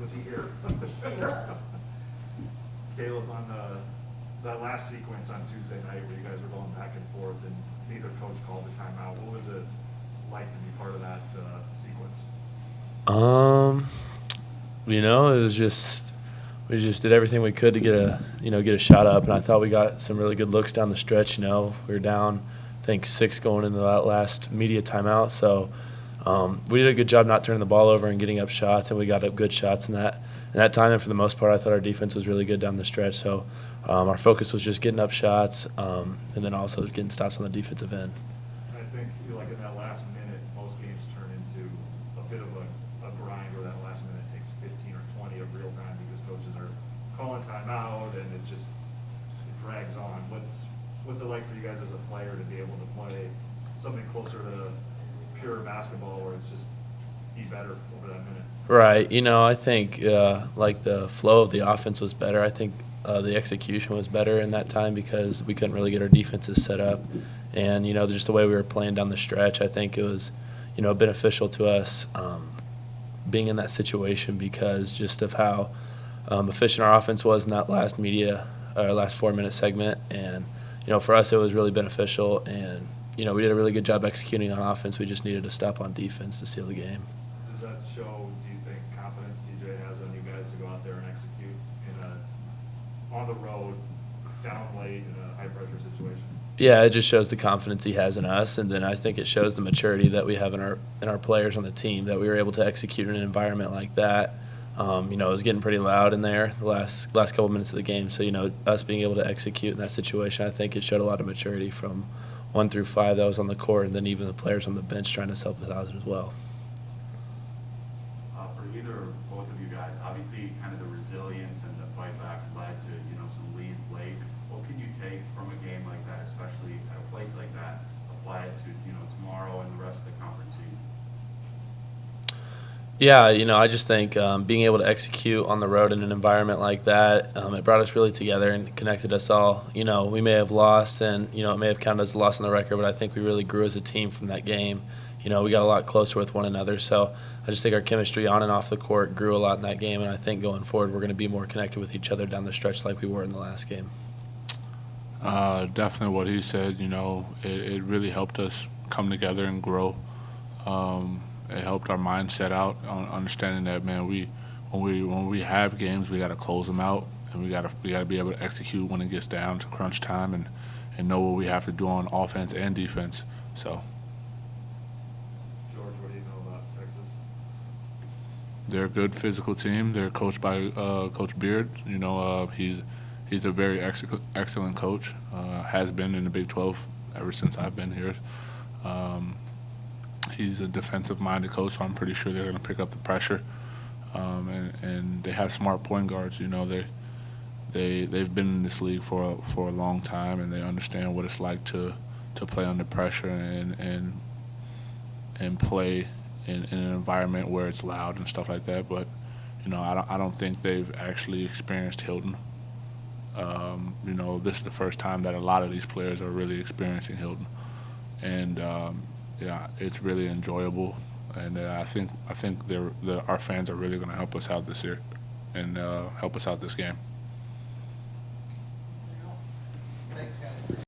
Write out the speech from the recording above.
Was he here? Caleb, on that last sequence on Tuesday night where you guys were going back and forth and neither coach called the timeout, what was it like to be part of that sequence? It was just we just did everything we could to get a shot up, and I thought we got some really good looks down the stretch. We were down, I think 6 going into that last media timeout, so we did a good job not turning the ball over and getting up shots, and we got up good shots in that time. And for the most part, I thought our defense was really good down the stretch. So our focus was just getting up shots, and then also getting stops on the defensive end. I think like in that last minute, most games turn into a bit of a grind where that last minute takes 15 or 20 of real time because coaches are calling timeout and it drags on. What's it like for you guys as a player to be able to play something closer to pure basketball where it's just be better over that minute? Right. I think like the flow of the offense was better. I think the execution was better in that time because we couldn't really get our defenses set up. And, just the way we were playing down the stretch, I think it was, beneficial to us being in that situation because just of how efficient our offense was in that last 4-minute segment. And, for us it was really beneficial. And, we did a really good job executing on offense. We just needed to stop on defense to seal the game. Does that show, do you think, confidence TJ has on you guys to go out there and execute on the road, down late in a high-pressure situation? Yeah, it just shows the confidence he has in us, and then I think it shows the maturity that we have in our players on the team, that we were able to execute in an environment like that. It was getting pretty loud in there the last couple minutes of the game. So, us being able to execute in that situation, I think it showed a lot of maturity from 1 through 5 that was on the court, and then even the players on the bench trying to help us out as well. For either or both of you guys, obviously kind of the resilience and the fight back led to, some leads late. What can you take from a game like that, especially at a place like that, apply it to, tomorrow and the rest of the conference season? Yeah, I just think being able to execute on the road in an environment like that, it brought us really together and connected us all. We may have lost and, it may have counted as a loss on the record, but I think we really grew as a team from that game. We got a lot closer with one another. So I just think our chemistry on and off the court grew a lot in that game, and I think going forward we're going to be more connected with each other down the stretch like we were in the last game. Definitely what he said, it really helped us come together and grow. It helped our mindset out on understanding that, man, when we have games, we got to close them out, and we got to be able to execute when it gets down to crunch time and know what we have to do on offense and defense. So. George, what do you know about Texas? They're a good physical team. They're coached by Coach Beard. He's a very excellent coach. Has been in the Big 12 ever since I've been here. He's a defensive-minded coach, so I'm pretty sure they're going to pick up the pressure. And they have smart point guards. They've been in this league for a long time, and they understand what it's like to play under pressure and play in an environment where it's loud and stuff like that. But I don't think they've actually experienced Hilton. This is the first time that a lot of these players are really experiencing Hilton, and yeah, it's really enjoyable, and I think our fans are really going to help us out this year and help us out this game.